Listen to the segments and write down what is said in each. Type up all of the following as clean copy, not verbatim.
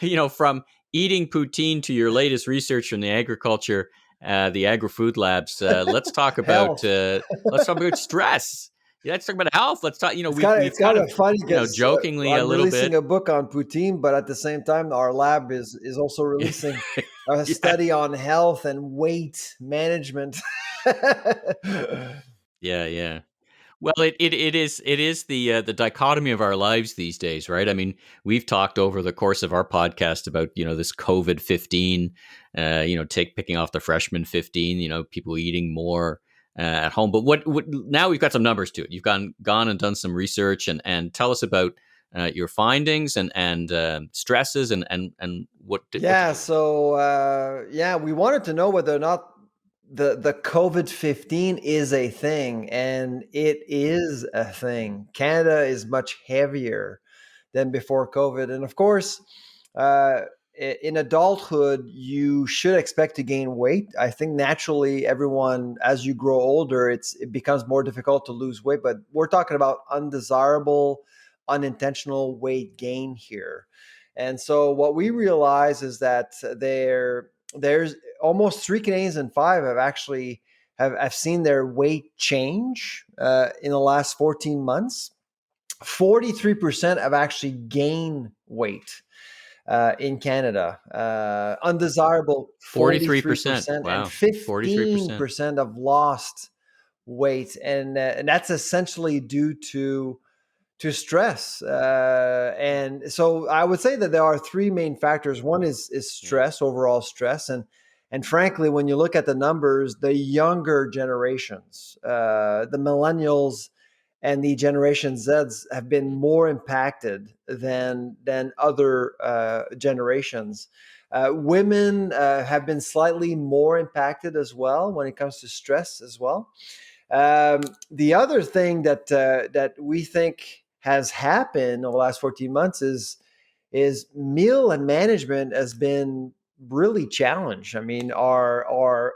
Well, from eating poutine to your latest research in the the Agri-Food Labs, Health. let's talk about stress. Yeah, let's talk about health. Let's talk. It's We've kind kind of of funny because jokingly a I'm little releasing bit. a book on poutine, but at the same time, our lab is also releasing a Yeah, study on health and weight management. yeah, yeah. Well, it is the dichotomy of our lives these days, right? I mean, we've talked over the course of our podcast about this COVID-15, take picking off the freshman 15, people eating more at home. But what now we've got some numbers to it. You've gone and done some research and tell us about your findings and stresses and what did Yeah, you find? so we wanted to know whether or not the COVID-15 is a thing, and it is a thing. Canada is much heavier than before COVID, and of course, uh, in adulthood, you should expect to gain weight. I think naturally, everyone, as you grow older, it becomes more difficult to lose weight. But we're talking about undesirable, unintentional weight gain here. And so what we realize is that there's almost three Canadians in five have actually have seen their weight change in the last 14 months. 43% have actually gained weight in Canada. Undesirable 43%. 43% and Wow, 43%. 15% have lost weight. And that's essentially due to stress. And so I would say that there are three main factors. One is Yeah. stress, overall stress, and frankly, when you look at the numbers, the younger generations, the millennials and the Generation Zs have been more impacted than other generations. Women have been slightly more impacted as well when it comes to stress as well. The other thing that we think has happened over the last 14 months is meal and management has been really challenged. I mean, our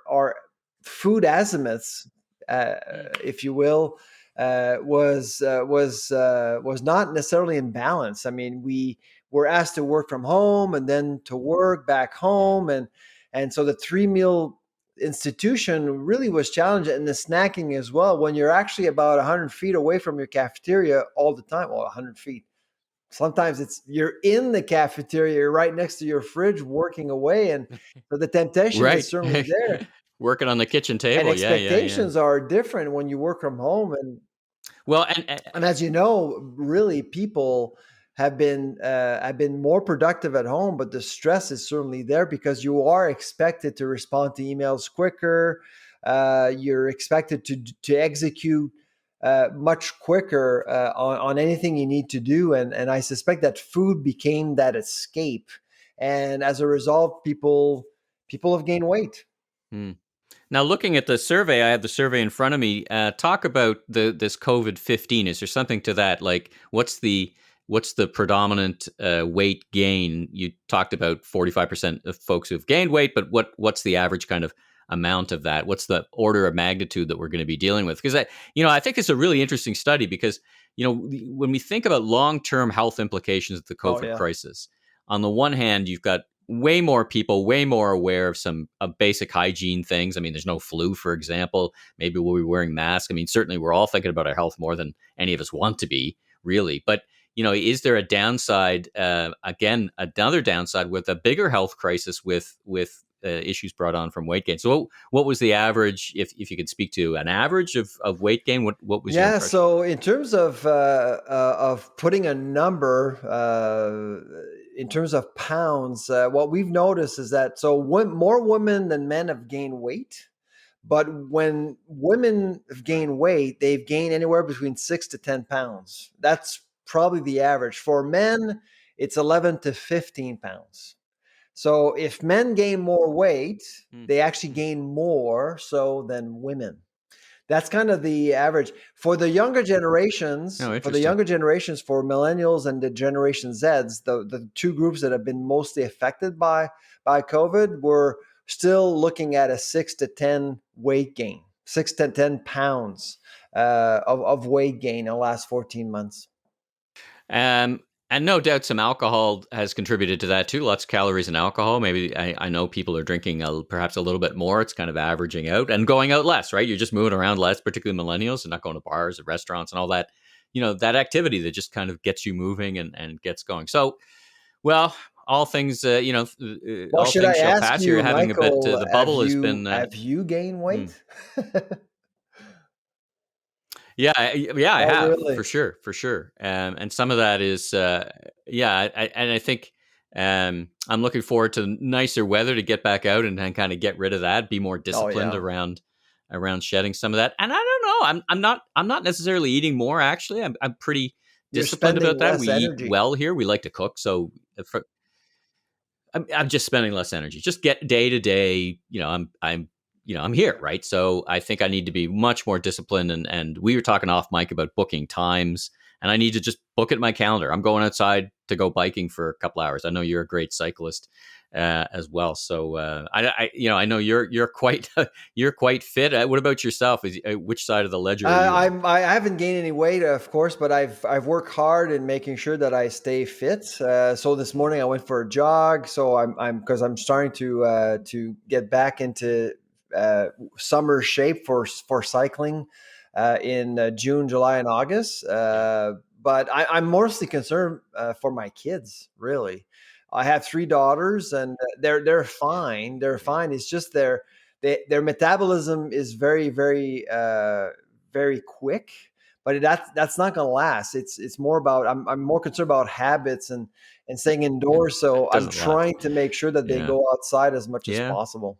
food azimuths, Mm. if you will, was not necessarily in balance. I mean, we were asked to work from home and then to work back Yeah. home, and so the three meal institution really was challenged, and the snacking as well. When you're actually about 100 feet away from your cafeteria all the time, well, 100 feet. Sometimes it's you're in the cafeteria, you're right next to your fridge working away, and so the temptation Right. is certainly there. Working on the kitchen And table. Yeah, yeah, yeah. expectations are different when you work from home, Well, and as you know, really people have been more productive at home, but the stress is certainly there because you are expected to respond to emails quicker. You're expected to execute much quicker on anything you need to do, and I suspect that food became that escape, and as a result, people have gained weight. hmm. Now looking at the survey, I have the survey in front of me. Talk about this COVID-15. Is there something to that? Like, what's the predominant weight gain? You talked about 45% of folks who've gained weight, but what's the average kind of amount of that? What's the order of magnitude that we're going to be dealing with? Because I think it's a really interesting study because when we think about long-term health implications of the Oh COVID yeah. crisis, on the one hand, you've got way more people, way more aware of some basic hygiene things. I mean, there's no flu, for example. Maybe we'll be wearing masks. I mean, certainly we're all thinking about our health more than any of us want to be, really. But is there a downside? Again, another downside with a bigger health crisis with issues brought on from weight gain. So, what was the average? If you could speak to an average of weight gain, what was your Yeah, impression of so in terms of putting a number in terms of pounds, what we've noticed is that more women than men have gained weight. But when women have that? Right. gained weight, they've gained anywhere between 6 to 10 pounds. That's probably the average. For men, it's 11 to 15 pounds. So if men gain more weight, Mm, they actually mm. gain more so than women. That's kind of the average for the younger generations. Oh, For the interesting. younger generations, for millennials and the Generation Zs, the two groups that have been mostly affected by COVID, we're still looking at a 6 to 10 weight gain, 6 to 10 pounds of weight gain in the last 14 months. And no doubt some alcohol has contributed to that too. Lots of calories in alcohol. Maybe I know people are drinking perhaps a little bit more. It's kind of averaging out and going out less, right? You're just moving around less, particularly millennials, and not going to bars and restaurants and all that. That activity that just kind of gets you moving and gets going. So, well, all things, Well, all should I things shall ask pass. You're you, having a bit. Michael, The bubble has been. have you gained Hmm. weight? Yeah, yeah, I Oh, have really? for sure. And some of that is, yeah, and I think I'm looking forward to nicer weather to get back out and kind of get rid of that, be more Oh, disciplined yeah. around shedding some of that. And I don't know, I'm not necessarily eating more. Actually, I'm pretty You're disciplined spending about that. less We eat energy. well here. We like to cook, so I'm just spending less energy. Just get day to day. I'm here, right? So I think I need to be much more disciplined. And we were talking off mic about booking times, and I need to just book it in my calendar. I'm going outside to go biking for a couple hours. I know you're a great cyclist as well. So I know you're quite you're quite fit. What about yourself? Which side of the ledger are you on? I haven't gained any weight, of course, but I've worked hard in making sure that I stay fit. So this morning I went for a jog. So because I'm starting to get back into summer shape for cycling in June, July, and August. But I'm mostly concerned for my kids. Really, I have three daughters, and they're Yeah, fine. They're yeah, fine. It's just their metabolism is very quick, but that's not going to last. It's more about I'm more concerned about habits and staying yeah. indoors. So It I'm doesn't last. trying to make sure that they Yeah. go outside as much as Yeah. possible.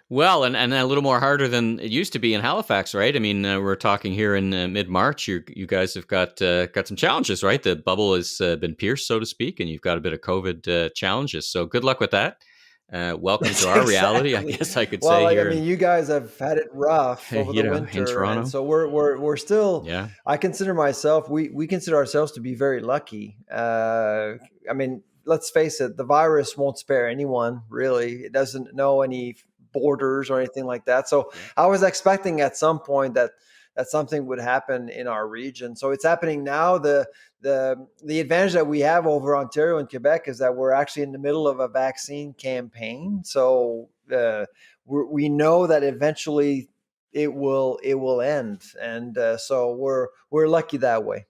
Well, and a little more harder than it used to be in Halifax, right? I mean, we're talking here in mid March. You guys have got some challenges, right? The bubble has been pierced, so to speak, and you've got a bit of COVID challenges. So good luck with that. Welcome to That's our reality, I exactly. guess I could Well, say like I here in mean, you guys have had it rough over the in winter, and Toronto. so we're still. Yeah, I consider myself. We consider ourselves to be very lucky. I mean, let's face it. The virus won't spare anyone. Really, it doesn't know any borders or anything like that. So yeah. I was expecting at some point that something would happen in our region. So it's happening now. The advantage that we have over Ontario and Quebec is that we're actually in the middle of a vaccine campaign. So we know that eventually it will end, and so we're lucky that way.